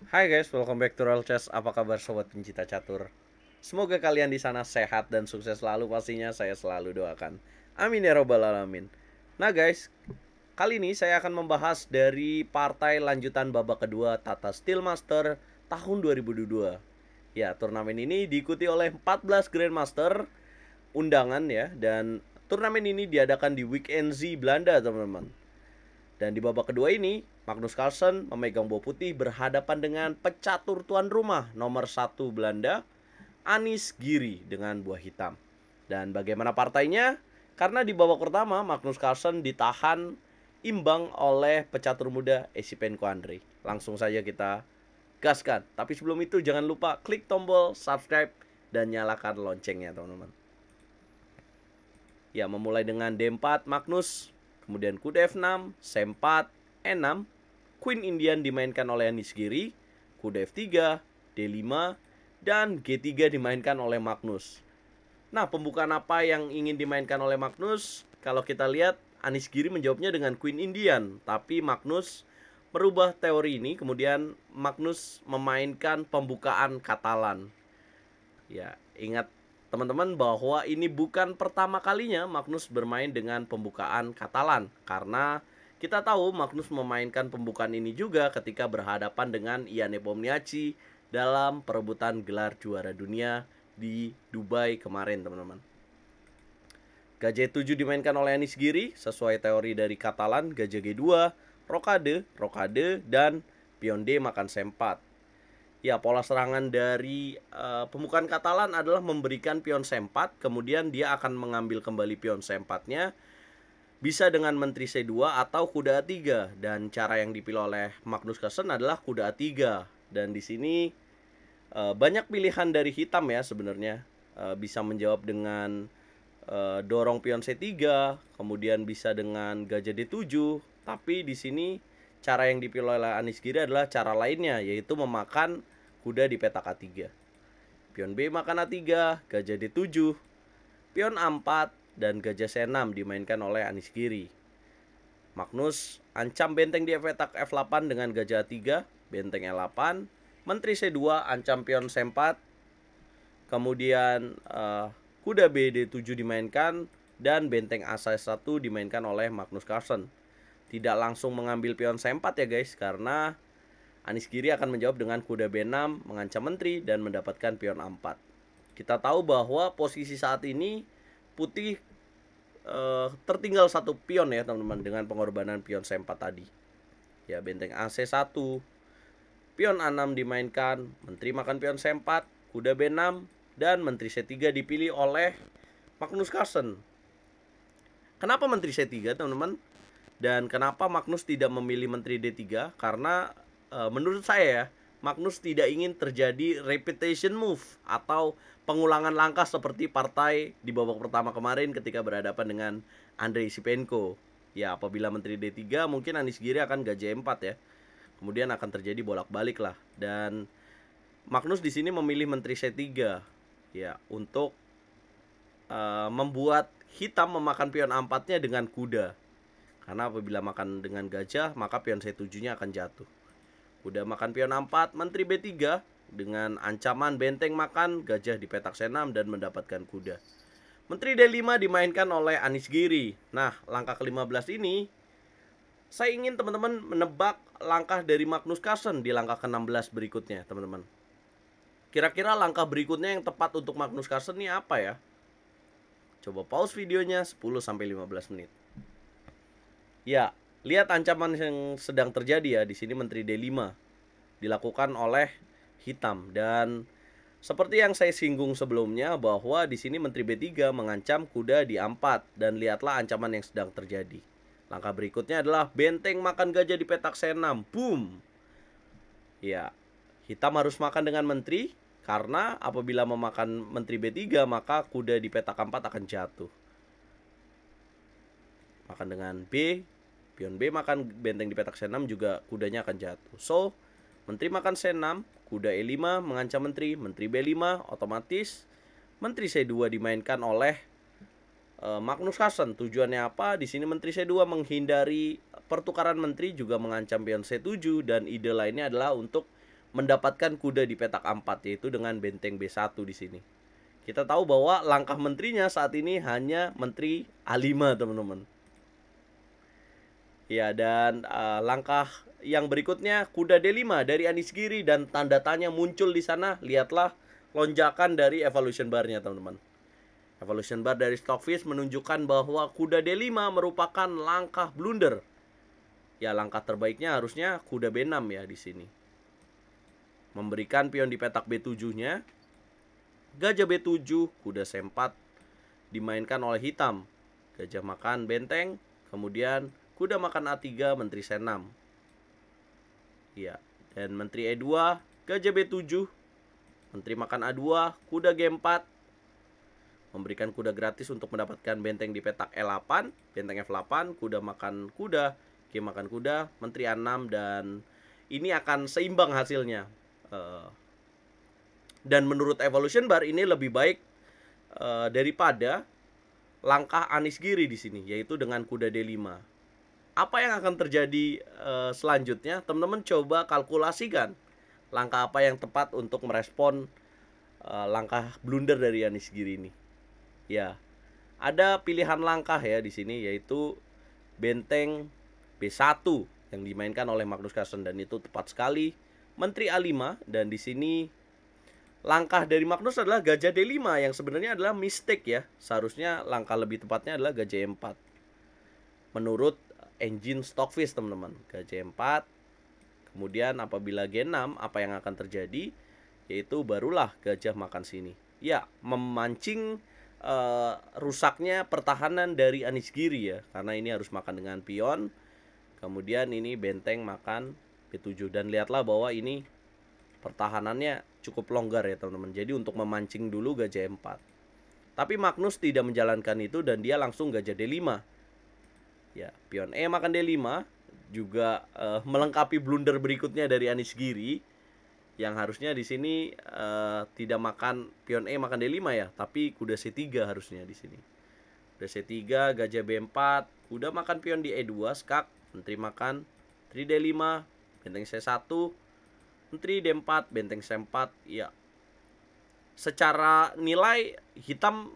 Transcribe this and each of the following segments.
Hai guys, welcome back to Royal Chess. Apa kabar sobat pencinta catur? Semoga kalian di sana sehat dan sukses selalu, pastinya saya selalu doakan. Amin ya robbal alamin. Nah guys, kali ini saya akan membahas dari partai lanjutan babak kedua Tata Steel Master tahun 2022. Ya, turnamen ini diikuti oleh 14 Grandmaster undangan ya, dan turnamen ini diadakan di Weekend Z Belanda, teman-teman. Dan di babak kedua ini, Magnus Carlsen memegang bola putih berhadapan dengan pecatur tuan rumah nomor 1 Belanda, Anies Giri dengan buah hitam. Dan bagaimana partainya? Karena di babak pertama, Magnus Carlsen ditahan imbang oleh pecatur muda Esipenko Andre. Langsung saja kita gaskan. Tapi sebelum itu jangan lupa klik tombol subscribe dan nyalakan loncengnya, teman-teman. Ya, memulai dengan D4 Magnus, kemudian kuda F6, C4, E6, Queen Indian dimainkan oleh Anies Giri, kuda F3, D5, dan G3 dimainkan oleh Magnus. Nah, pembukaan apa yang ingin dimainkan oleh Magnus? Kalau kita lihat, Anies Giri menjawabnya dengan Queen Indian, tapi Magnus merubah teori ini, kemudian Magnus memainkan pembukaan Katalan. Ya, ingat teman-teman bahwa ini bukan pertama kalinya Magnus bermain dengan pembukaan Katalan, karena kita tahu Magnus memainkan pembukaan ini juga ketika berhadapan dengan Ian Nepomniachtchi dalam perebutan gelar juara dunia di Dubai kemarin, teman-teman. Gajah 7 dimainkan oleh Anies Giri sesuai teori dari Katalan, gajah G2, rokade, rokade, dan pion D makan C4. Ya, pola serangan dari pembukaan Katalan adalah memberikan pion C4, kemudian dia akan mengambil kembali pion C4-nya, bisa dengan menteri C2 atau kuda A3. Dan cara yang dipilih oleh Magnus Carlsen adalah kuda A3. Dan di sini banyak pilihan dari hitam ya sebenarnya. Bisa menjawab dengan dorong pion C3, kemudian bisa dengan gajah D7. Tapi di sini cara yang dipilih oleh Anies Giri adalah cara lainnya, yaitu memakan kuda di petak A3. Pion B makan A3, gajah D7, pion A4, dan gajah C6 dimainkan oleh Anies Giri. Magnus ancam benteng di petak F8 dengan gajah A3, benteng E8, menteri C2, ancam pion C4, kemudian kuda B D7 dimainkan, dan benteng A1 dimainkan oleh Magnus Carlsen. Tidak langsung mengambil pion C4 ya guys, karena Anies Giri akan menjawab dengan kuda B6 mengancam menteri dan mendapatkan pion A4. Kita tahu bahwa posisi saat ini putih tertinggal satu pion ya teman-teman, dengan pengorbanan pion C4 tadi. Ya, benteng AC1, pion A6 dimainkan, menteri makan pion C4, kuda B6, dan menteri C3 dipilih oleh Magnus Carlsen. Kenapa menteri C3 teman-teman? Dan kenapa Magnus tidak memilih menteri D3? Karena menurut saya ya, Magnus tidak ingin terjadi repetition move atau pengulangan langkah seperti partai di babak pertama kemarin ketika berhadapan dengan Andrei Sipenko. Ya, apabila menteri D3 mungkin Anies Giri akan gajah 4 ya. Kemudian akan terjadi bolak-balik lah. Dan Magnus di sini memilih menteri C3 ya, untuk membuat hitam memakan pion A4-nya dengan kuda. Karena apabila makan dengan gajah, maka pion C7-nya akan jatuh. Kuda makan pion A4, menteri B3 dengan ancaman benteng makan gajah di petak C6 dan mendapatkan kuda. Menteri D5 dimainkan oleh Anies Giri. Nah, langkah ke-15 ini saya ingin teman-teman menebak langkah dari Magnus Carlsen di langkah ke-16 berikutnya, teman-teman. Kira-kira langkah berikutnya yang tepat untuk Magnus Carlsen ini apa ya? Coba pause videonya 10-15 menit. Ya, lihat ancaman yang sedang terjadi ya. Di sini menteri D5 dilakukan oleh hitam, dan seperti yang saya singgung sebelumnya bahwa di sini menteri B3 mengancam kuda di A4, dan lihatlah ancaman yang sedang terjadi. Langkah berikutnya adalah benteng makan gajah di petak C6. Boom. Ya, hitam harus makan dengan menteri, karena apabila memakan menteri B3 maka kuda di petak A4 akan jatuh. Makan dengan B, pion B makan benteng di petak C6 juga kudanya akan jatuh. So, menteri makan C6, kuda E5 mengancam menteri, menteri B5, otomatis menteri C2 dimainkan oleh Magnus Carlsen. Tujuannya apa? Di sini menteri C2 menghindari pertukaran menteri, juga mengancam pion C7, dan ide lainnya adalah untuk mendapatkan kuda di petak A4, yaitu dengan benteng B1 di sini. Kita tahu bahwa langkah menterinya saat ini hanya menteri A5, teman-teman. Ya, dan langkah yang berikutnya kuda D5 dari Anies Giri, dan tanda tanya muncul di sana. Lihatlah lonjakan dari evolution bar-nya, teman-teman. Evolution bar dari Stockfish menunjukkan bahwa kuda D5 merupakan langkah blunder. Ya, langkah terbaiknya harusnya kuda B6 ya di sini. Memberikan pion di petak B7-nya. Gajah B7, kuda C4 dimainkan oleh hitam. Gajah makan benteng, kemudian kuda makan A3, menteri C6. Ya, dan menteri E2, gajah B7, menteri makan A2, kuda G4. Memberikan kuda gratis untuk mendapatkan benteng di petak E8, benteng F8, kuda makan kuda, G makan kuda, menteri A6, dan ini akan seimbang hasilnya. Dan menurut evolution bar ini lebih baik daripada langkah Anies Giri di sini, yaitu dengan kuda D5. Apa yang akan terjadi selanjutnya? Teman-teman coba kalkulasikan langkah apa yang tepat untuk merespon langkah blunder dari Anies Giri ini. Ya, ada pilihan langkah ya di sini, yaitu benteng B1 yang dimainkan oleh Magnus Carlsen, dan itu tepat sekali. Menteri A5, dan di sini langkah dari Magnus adalah gajah D5 yang sebenarnya adalah mistake ya. Seharusnya langkah lebih tepatnya adalah gajah E4. Menurut engine Stockfish, teman-teman, gajah E4. Kemudian apabila G6, apa yang akan terjadi? Yaitu barulah gajah makan sini. Ya, memancing rusaknya pertahanan dari Anies Giri ya, karena ini harus makan dengan pion. Kemudian ini benteng makan B7, dan lihatlah bahwa ini pertahanannya cukup longgar ya, teman-teman. Jadi untuk memancing dulu gajah E4. Tapi Magnus tidak menjalankan itu, dan dia langsung gajah D5. Ya, pion E makan D5 juga melengkapi blunder berikutnya dari Anies Giri, yang harusnya di sini tidak makan pion E makan D5 ya, tapi kuda C3 harusnya di sini. Kuda C3, gajah B4, kuda makan pion di E2, skak, menteri makan, menteri D5, benteng C1, menteri D4, benteng C4. Ya, secara nilai hitam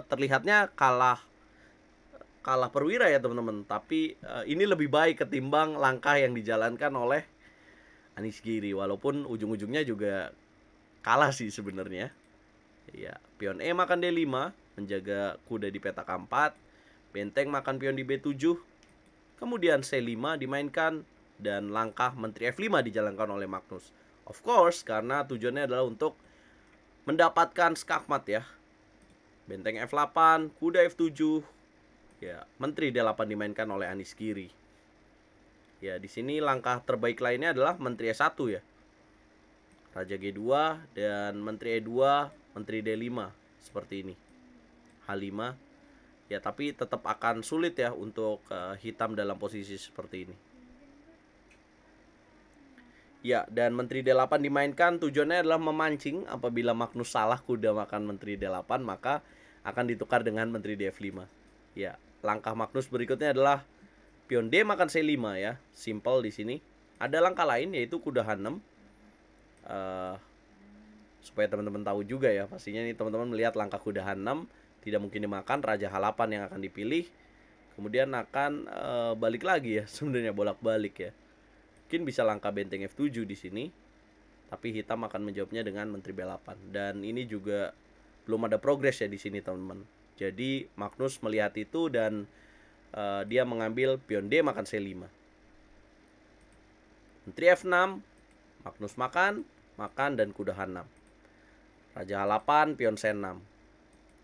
terlihatnya kalah perwira ya, teman-teman. Tapi ini lebih baik ketimbang langkah yang dijalankan oleh Anies Giri, walaupun ujung-ujungnya juga kalah sih sebenarnya. Ya, pion E makan D5 menjaga kuda di petak A4, benteng makan pion di B7, kemudian C5 dimainkan, dan langkah menteri F5 dijalankan oleh Magnus. Of course, karena tujuannya adalah untuk mendapatkan skakmat ya. Benteng F8, kuda F7. Ya, menteri D8 dimainkan oleh Anies Giri. Ya, di sini langkah terbaik lainnya adalah menteri E1 ya. Raja G2 dan menteri E2, menteri D5 seperti ini. H5. Ya, tapi tetap akan sulit ya untuk hitam dalam posisi seperti ini. Ya, dan menteri D8 dimainkan, tujuannya adalah memancing. Apabila Magnus salah kuda makan menteri D8, maka akan ditukar dengan menteri D5. Ya, langkah Magnus berikutnya adalah pion D makan C5 ya. Simple di sini. Ada langkah lain yaitu kuda H6. Supaya teman-teman tahu juga ya. Pastinya nih teman-teman melihat langkah kuda H6 tidak mungkin dimakan, raja H8 yang akan dipilih. Kemudian akan balik lagi ya, sebenarnya bolak-balik ya. Mungkin bisa langkah benteng F7 di sini. Tapi hitam akan menjawabnya dengan menteri B8. Dan ini juga belum ada progres ya di sini, teman-teman. Jadi Magnus melihat itu, dan dia mengambil pion D makan C5. Menteri F6, Magnus makan, dan kuda H6. Raja H8, pion C6.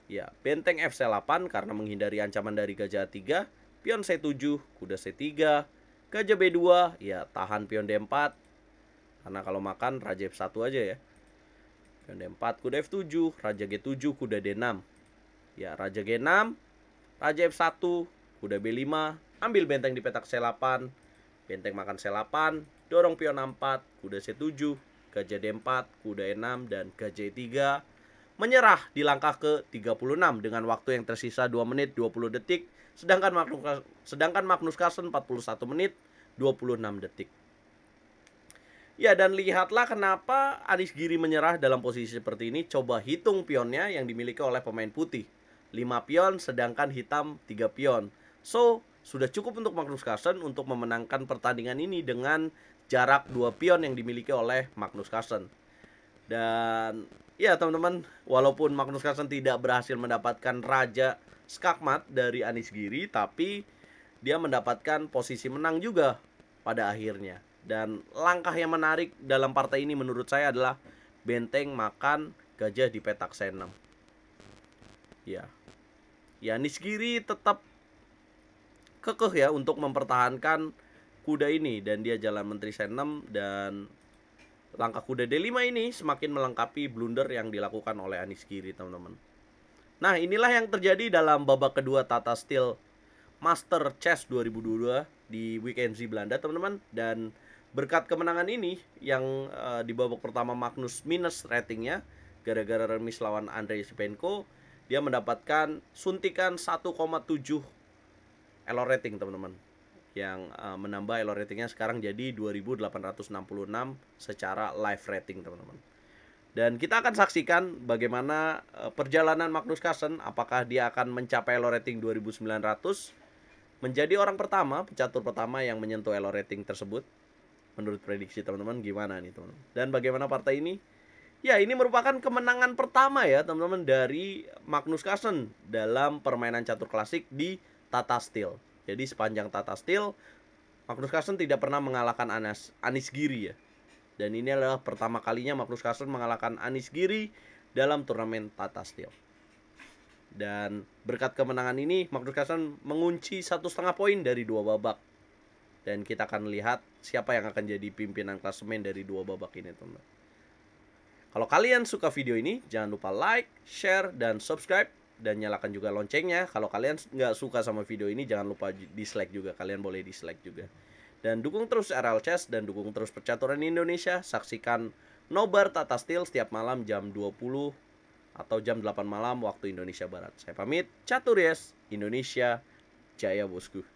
Ya, benteng FC8 karena menghindari ancaman dari gajah A3, pion C7, kuda C3, gajah B2, ya tahan pion D4. Karena kalau makan raja F1 aja ya. Pion D4, kuda F7, raja G7, kuda D6. Ya, raja G6, raja F1, kuda B5, ambil benteng di petak C8, benteng makan C8, dorong pion A4, kuda C7, gajah D4, kuda E6, dan gajah E3. Menyerah di langkah ke-36 dengan waktu yang tersisa 2 menit 20 detik, sedangkan Magnus Carlsen 41 menit 26 detik. Ya, dan lihatlah kenapa Anies Giri menyerah dalam posisi seperti ini. Coba hitung pionnya yang dimiliki oleh pemain putih. 5 pion, sedangkan hitam 3 pion. So, sudah cukup untuk Magnus Carlsen untuk memenangkan pertandingan ini dengan jarak 2 pion yang dimiliki oleh Magnus Carlsen. Dan ya teman-teman, walaupun Magnus Carlsen tidak berhasil mendapatkan raja skakmat dari Anies Giri, tapi dia mendapatkan posisi menang juga pada akhirnya. Dan langkah yang menarik dalam partai ini menurut saya adalah benteng makan gajah di petak C6. Ya, Anies Giri tetap kekeh ya untuk mempertahankan kuda ini, dan dia jalan menteri C6, dan langkah kuda D5 ini semakin melengkapi blunder yang dilakukan oleh Anies Giri, teman-teman. Nah, inilah yang terjadi dalam babak kedua Tata Steel Master Chess 2022 di Weekend Z Belanda, teman-teman. Dan berkat kemenangan ini yang di babak pertama Magnus minus ratingnya gara-gara remis lawan Andrei Shevchenko, dia mendapatkan suntikan 1,7 elo rating, teman-teman, yang menambah elo ratingnya sekarang jadi 2866 secara live rating, teman-teman. Dan kita akan saksikan bagaimana perjalanan Magnus Carlsen, apakah dia akan mencapai elo rating 2900, menjadi orang pertama, pecatur pertama yang menyentuh elo rating tersebut. Menurut prediksi teman-teman gimana nih, teman-teman? Dan bagaimana partai ini? Ya, ini merupakan kemenangan pertama ya, teman-teman, dari Magnus Carlsen dalam permainan catur klasik di Tata Steel. Jadi sepanjang Tata Steel, Magnus Carlsen tidak pernah mengalahkan Anies Giri ya. Dan ini adalah pertama kalinya Magnus Carlsen mengalahkan Anies Giri dalam turnamen Tata Steel. Dan berkat kemenangan ini, Magnus Carlsen mengunci 1,5 poin dari 2 babak. Dan kita akan lihat siapa yang akan jadi pimpinan klasemen dari 2 babak ini, teman-teman. Kalau kalian suka video ini, jangan lupa like, share, dan subscribe. Dan nyalakan juga loncengnya. Kalau kalian nggak suka sama video ini, jangan lupa dislike juga. Kalian boleh dislike juga. Dan dukung terus RL Chess dan dukung terus percaturan Indonesia. Saksikan Nobar Tata Steel setiap malam jam 20 atau jam 8 malam waktu Indonesia Barat. Saya pamit, catur yes, Indonesia Jaya bosku.